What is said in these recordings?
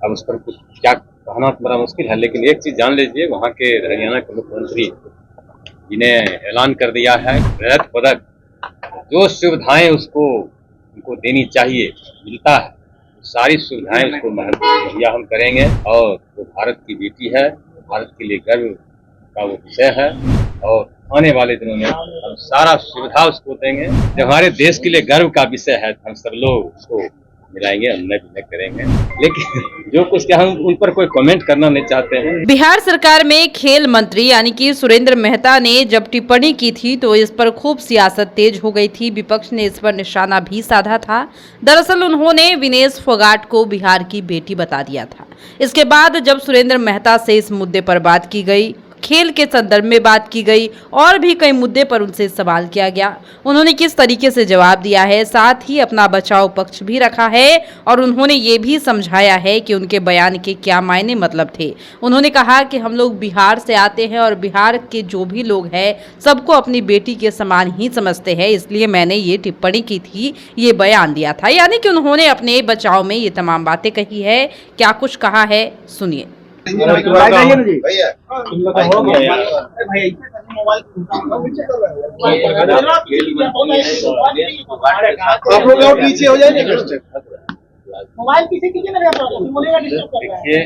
अब उस पर कुछ क्या कहना बड़ा मुश्किल है, लेकिन एक चीज जान लीजिए, वहाँ के हरियाणा के मुख्यमंत्री जिन्हें ऐलान कर दिया है रजत पदक, जो सुविधाएं उसको उनको देनी चाहिए मिलता है, सारी सुविधाएं उसको मुहैया हम करेंगे। और वो भारत की बेटी है, भारत के लिए गर्व का वो विषय है और आने वाले दिनों में हम सारा सुविधा उसको देंगे। जब हमारे देश के लिए गर्व का विषय है हम सब लोग उसको मिलाएंगे, अन्य भी करेंगे, लेकिन जो कुछ हम उन पर कोई कमेंट करना नहीं चाहते हैं। बिहार सरकार में खेल मंत्री यानी कि सुरेंद्र मेहता ने जब टिप्पणी की थी तो इस पर खूब सियासत तेज हो गई थी। विपक्ष ने इस पर निशाना भी साधा था। दरअसल उन्होंने विनेश फोगाट को बिहार की बेटी बता दिया था। इसके बाद जब सुरेंद्र मेहता से इस मुद्दे पर बात की गई, खेल के संदर्भ में बात की गई और भी कई मुद्दे पर उनसे सवाल किया गया, उन्होंने किस तरीके से जवाब दिया है, साथ ही अपना बचाव पक्ष भी रखा है और उन्होंने ये भी समझाया है कि उनके बयान के क्या मायने मतलब थे। उन्होंने कहा कि हम लोग बिहार से आते हैं और बिहार के जो भी लोग हैं सबको अपनी बेटी के समान ही समझते हैं, इसलिए मैंने ये टिप्पणी की थी, ये बयान दिया था। यानी कि उन्होंने अपने बचाव में ये तमाम बातें कही है। क्या कुछ कहा है सुनिए। आप लोग और पीछे हो जाएंगे, मोबाइल पीछे कीजिए ना, बोलेगा डिस्टर्ब कर रहा है।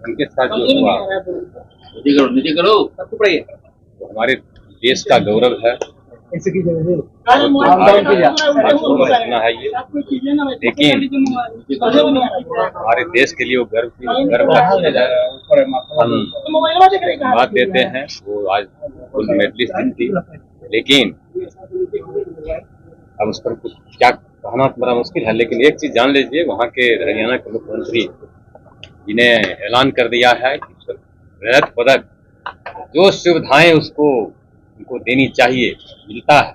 उनके साथ जो हुआ नीचे करो सबको पढ़िए, हमारे देश का गौरव है, ऐसे कीजिए रखना है ये, लेकिन हमारे देश के लिए वो गर्व का चीज है। हम बात देते हैं, वो आज गोल्ड मेडलिस्ट थी, लेकिन अब उस पर कुछ क्या कहना बड़ा मुश्किल है, लेकिन एक चीज जान लीजिए, वहाँ के हरियाणा के मुख्यमंत्री जिन्हें ऐलान कर दिया है कि रजत पदक, जो सुविधाएं उसको उनको देनी चाहिए मिलता है,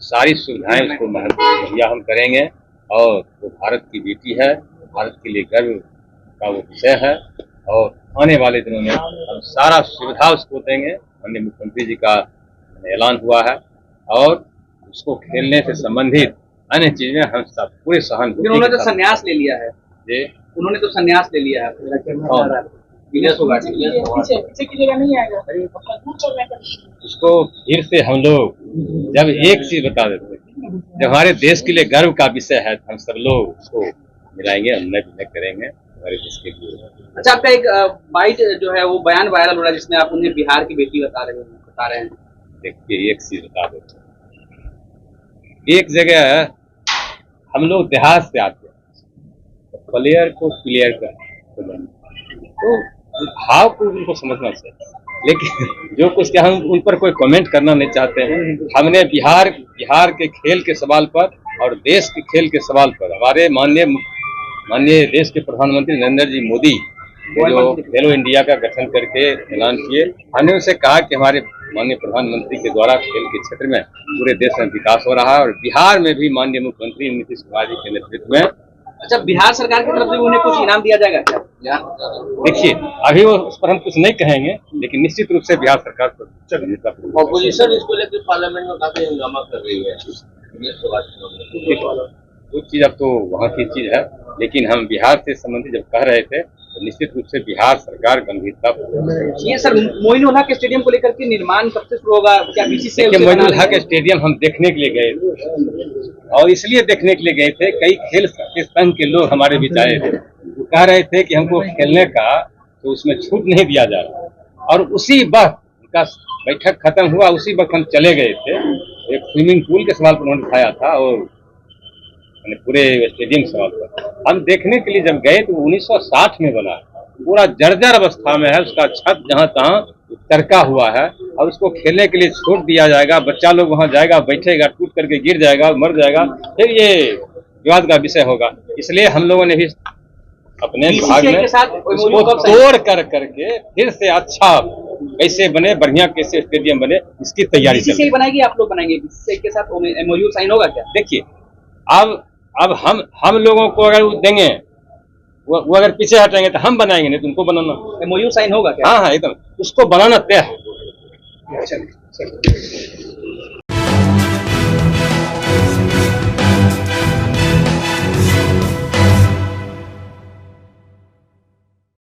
सारी सुविधाएं उसको मुहैया हम करेंगे। और वो भारत की बेटी है, भारत के लिए गर्व का वो विषय है और आने वाले दिनों में हम सारा सुविधा उसको देंगे। माननीय मुख्यमंत्री जी का ऐलान हुआ है और उसको खेलने से संबंधित अन्य चीजें हम सब पूरे सहानुभूति। उन्होंने तो संन्यास ले लिया है, उन्होंने तो संन्यास ले लिया है, उसको फिर से हम लोग जब एक चीज बता देते हैं, जब हमारे देश के लिए गर्व का विषय है हम सब लोग उसको मिलाएंगे, अन्य भी करेंगे हमारे देश के लिए। अच्छा, आपका एक बाइट जो है वो बयान वायरल हो रहा है जिसमें आप उन्हें बिहार की बेटी बता रहे हैं। देखिए, एक चीज बता देते हैं, एक जगह हम लोग देहात से आते हैं, प्लेयर को क्लियर कर तो भाव को उनको समझना चाहिए, लेकिन जो कुछ क्या हम उन पर कोई कमेंट करना नहीं चाहते हैं। हमने बिहार के खेल के सवाल पर और देश के खेल के सवाल पर हमारे माननीय देश के प्रधानमंत्री नरेंद्र जी मोदी जो खेलो इंडिया का गठन करके ऐलान किए, हमने उनसे कहा कि हमारे माननीय प्रधानमंत्री के द्वारा खेल के क्षेत्र में पूरे देश में विकास हो रहा है और बिहार में भी माननीय मुख्यमंत्री नीतीश कुमार जी के नेतृत्व में। अच्छा, बिहार सरकार की तरफ से उन्हें कुछ इनाम दिया जाएगा क्या? देखिए, अभी वो उस पर हम कुछ नहीं कहेंगे, लेकिन निश्चित रूप से बिहार सरकार पर ऑपोजिशन इसको लेकर पार्लियामेंट में काफी हंगामा कर रही है। वो चीज अब तो वहाँ की चीज है, लेकिन हम बिहार से संबंधित जब कह रहे थे तो निश्चित रूप से बिहार सरकार गंभीरता। ये सर, मोइनुल हक स्टेडियम को लेकर के निर्माण कब से शुरू होगा? क्या बीसीसीआई? मोइनुल हक स्टेडियम हम देखने के लिए गए थे और इसलिए देखने के लिए गए थे, कई खेल के संघ के लोग हमारे बीच आए थे, वो कह रहे थे कि हमको खेलने का तो उसमें छूट नहीं दिया जा रहा, और उसी वक्त उनका बैठक खत्म हुआ, उसी वक्त हम चले गए थे। एक स्विमिंग पूल के सवाल पर उन्होंने उठाया था और पूरे स्टेडियम सवाल पर हम देखने के लिए जब गए तो 1960 में बना, पूरा जर्जर अवस्था में है, उसका छत जहाँ तहाँ चरका हुआ है और उसको खेलने के लिए छोड़ दिया जाएगा। बच्चा लोग वहाँ जाएगा, बैठेगा, टूट करके गिर जाएगा, मर जाएगा, फिर ये विवाद का विषय होगा। इसलिए हम लोगों ने भी अपने विभाग में उसको तोड़ करके फिर से अच्छा कैसे बने, बढ़िया कैसे स्टेडियम बने, इसकी तैयारी बीसीसीआई बनाएगी, आप लोग बनाएंगे बीसीसीआई के साथ एमओयू साइन होगा क्या? देखिए, अब हम लोगों को अगर देंगे, वो अगर पीछे हटेंगे तो हम बनाएंगे, नहीं तो उनको बनाना। एमओयू साइन होगा क्या? हाँ, एकदम उसको बनाना तय है।